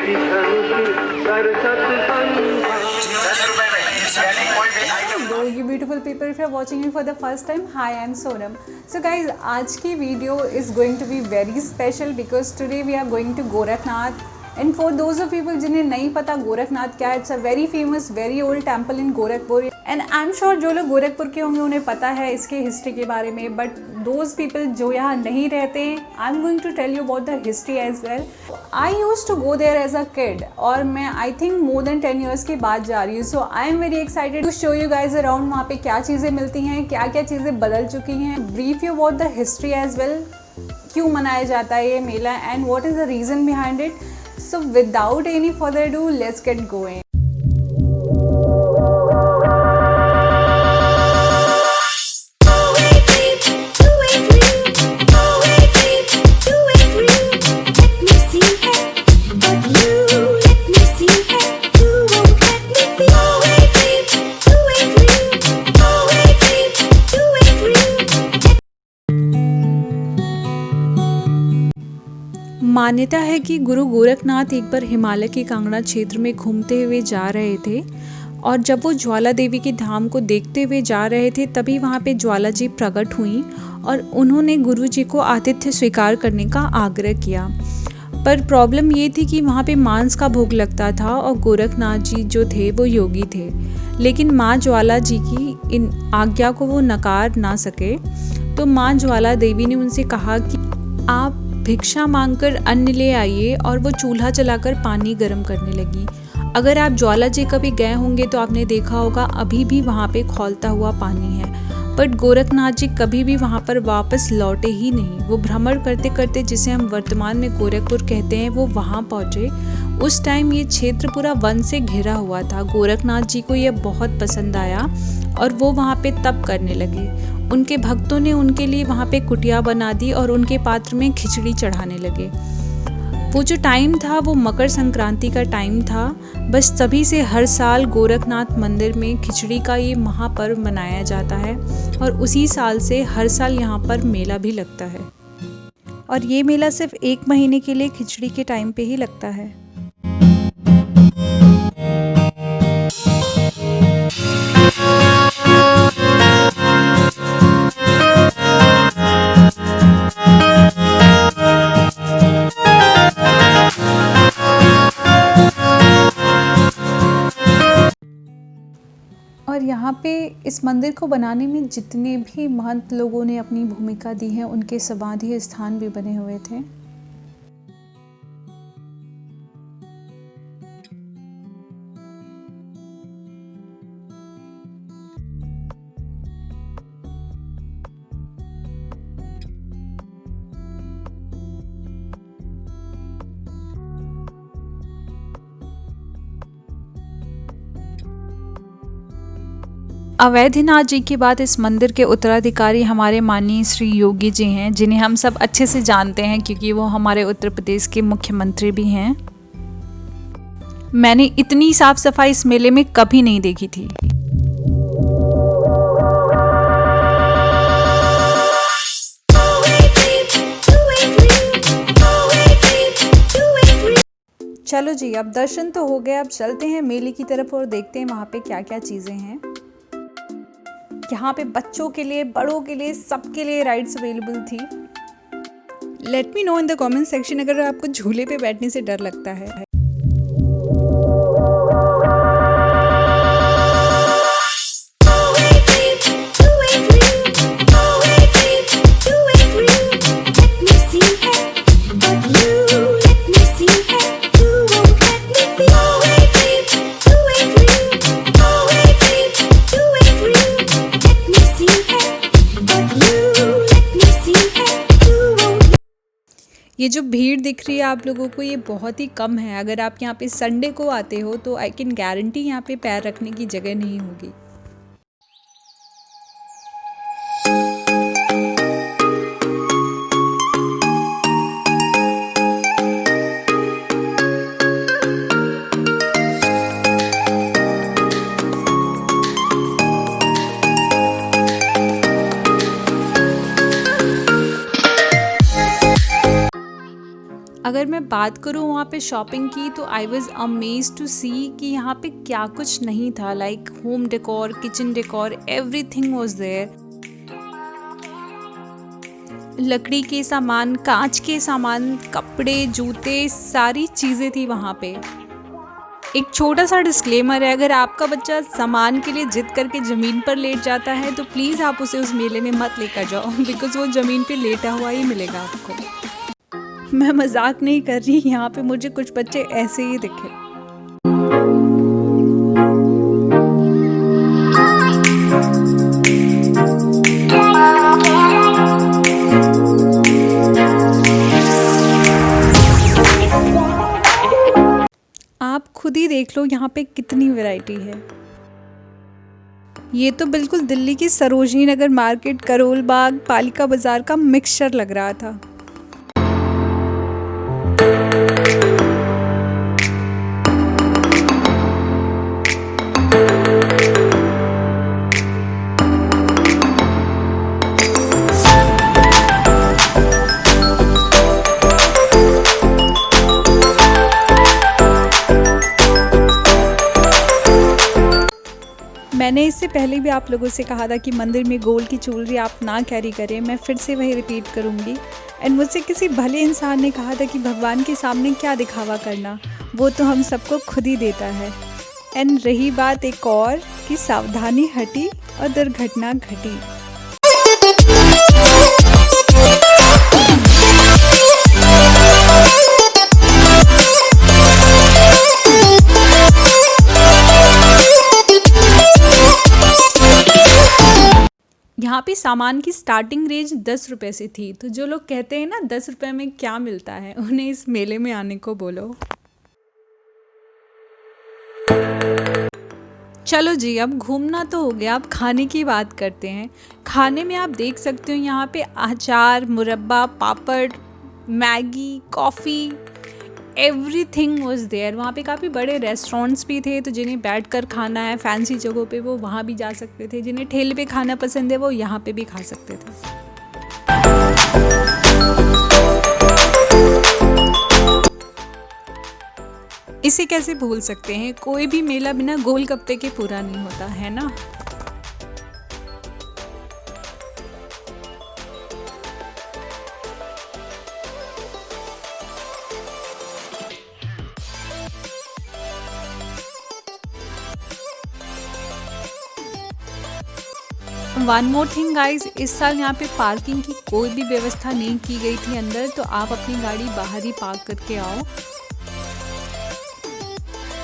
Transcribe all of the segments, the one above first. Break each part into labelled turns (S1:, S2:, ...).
S1: You beautiful people, if you are watching me for the first time, hi, I am Sonam. So guys, आज की video is going to be very special because today we are going to Gorakhnath. And for those of people जिन्हें नहीं पता गोरखनाथ क्या है, it's a very famous, very old temple in Gorakhpur. And I'm sure जो लोग गोरखपुर के होंगे उन्हें पता है इसके हिस्ट्री के बारे में. But those people जो यहाँ नहीं रहते, I'm going to tell you about the history as well. I used to go there as a kid और मैं I think more than 10 years के बाद जा रही हूँ. So I am very excited to show you guys around वहाँ पे क्या चीज़ें मिलती हैं, क्या क्या चीज़ें बदल चुकी हैं. Brief you about the history as well. क्यों मनाया जाता है ये मेला and what is the reason behind it. So without any further ado, let's get going. मान्यता है कि गुरु गोरखनाथ एक बार हिमालय के कांगड़ा क्षेत्र में घूमते हुए जा रहे थे और जब वो ज्वाला देवी के धाम को देखते हुए जा रहे थे तभी वहाँ पे ज्वाला जी प्रकट हुई और उन्होंने गुरु जी को आतिथ्य स्वीकार करने का आग्रह किया। पर प्रॉब्लम ये थी कि वहाँ पे मांस का भोग लगता था और गोरखनाथ जी जो थे वो योगी थे, लेकिन माँ ज्वाला जी की इन आज्ञा को वो नकार ना सके। तो माँ ज्वाला देवी ने उनसे कहा कि आप भिक्षा मांगकर अन्न ले आइए और वो चूल्हा जलाकर पानी गर्म करने लगी। अगर आप ज्वाला जी कभी गए होंगे तो आपने देखा होगा अभी भी वहाँ पे खौलता हुआ पानी है। बट गोरखनाथ जी कभी भी वहाँ पर वापस लौटे ही नहीं। वो भ्रमण करते करते, जिसे हम वर्तमान में गोरखपुर कहते हैं, वो वहाँ पहुँचे। उस टाइम ये क्षेत्र पूरा वन से घिरा हुआ था। गोरखनाथ जी को यह बहुत पसंद आया और वो वहाँ पे तप करने लगे। उनके भक्तों ने उनके लिए वहाँ पे कुटिया बना दी और उनके पात्र में खिचड़ी चढ़ाने लगे। वो जो टाइम था वो मकर संक्रांति का टाइम था। बस तभी से हर साल गोरखनाथ मंदिर में खिचड़ी का ये महापर्व मनाया जाता है और उसी साल से हर साल यहाँ पर मेला भी लगता है। और ये मेला सिर्फ 1 महीने के लिए खिचड़ी के टाइम पे ही लगता है। और यहाँ पे इस मंदिर को बनाने में जितने भी महंत लोगों ने अपनी भूमिका दी है उनके समाधि स्थान भी बने हुए थे। अवैधनाथ जी के बाद इस मंदिर के उत्तराधिकारी हमारे माननीय श्री योगी जी हैं, जिन्हें हम सब अच्छे से जानते हैं क्योंकि वो हमारे उत्तर प्रदेश के मुख्यमंत्री भी हैं। मैंने इतनी साफ सफाई इस मेले में कभी नहीं देखी थी। चलो जी, अब दर्शन तो हो गए, अब चलते हैं मेले की तरफ और देखते हैं वहाँ पे क्या क्या चीज़ें हैं। यहाँ पे बच्चों के लिए, बड़ों के लिए, सबके लिए राइड्स अवेलेबल थी। Let me know in the comment section अगर आपको झूले पे बैठने से डर लगता है। ये जो भीड़ दिख रही है आप लोगों को, ये बहुत ही कम है। अगर आप यहाँ पे संडे को आते हो तो आई कैन गारंटी यहाँ पे पैर रखने की जगह नहीं होगी। अगर मैं बात करूँ वहाँ पे शॉपिंग की, तो I was amazed to see कि यहाँ पे क्या कुछ नहीं था। Like home decor, kitchen decor, everything was there. लकड़ी के सामान, कांच के सामान, कपड़े, जूते, सारी चीज़ें थी वहाँ पे। एक छोटा सा डिस्क्लेमर है, अगर आपका बच्चा सामान के लिए जिद करके ज़मीन पर लेट जाता है तो प्लीज़ आप उसे उस मेले में मत लेकर जाओ, बिकॉज़ वो ज़मीन पे लेटा हुआ ही मिलेगा आपको। मैं मजाक नहीं कर रही, यहाँ पे मुझे कुछ बच्चे ऐसे ही दिखे। आप खुद ही देख लो यहाँ पे कितनी वैरायटी है। ये तो बिल्कुल दिल्ली की सरोजनी नगर मार्केट, करोल बाग, पालिका बाजार का मिक्सचर लग रहा था। मैंने इससे पहले भी आप लोगों से कहा था कि मंदिर में गोल्ड की ज्वेलरी आप ना कैरी करें। मैं फिर से वही रिपीट करूँगी। एंड मुझसे किसी भले इंसान ने कहा था कि भगवान के सामने क्या दिखावा करना, वो तो हम सबको खुद ही देता है। एंड रही बात एक और कि सावधानी हटी और दुर्घटना घटी। यहाँ पे सामान की स्टार्टिंग रेंज 10 रुपये से थी, तो जो लोग कहते हैं ना 10 रुपये में क्या मिलता है, उन्हें इस मेले में आने को बोलो। चलो जी, अब घूमना तो हो गया, अब खाने की बात करते हैं। खाने में आप देख सकते हो यहाँ पे अचार, मुरब्बा, पापड़, Maggi, coffee, everything was there. वहाँ पे काफ़ी बड़े रेस्टोरेंट्स भी थे, तो जिन्हें बैठकर खाना है फैंसी जगहों पे वो वहाँ भी जा सकते थे, जिन्हें ठेले पे खाना पसंद है वो यहाँ पे भी खा सकते थे। इसे कैसे भूल सकते हैं, कोई भी मेला बिना गोलगप्पे के पूरा नहीं होता है ना। वन मोर थिंग गाइज, इस साल यहाँ पे पार्किंग की कोई भी व्यवस्था नहीं की गई थी अंदर, तो आप अपनी गाड़ी बाहर ही पार्क करके आओ।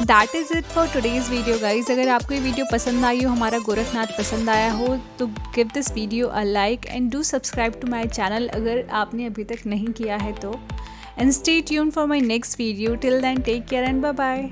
S1: That is it for today's video guys. अगर आपको ये वीडियो पसंद आई हो, हमारा गोरखनाथ पसंद आया हो, तो give this video a like and do subscribe to my channel अगर आपने अभी तक नहीं किया है तो। And stay tuned for my next video. Till then take care and bye bye.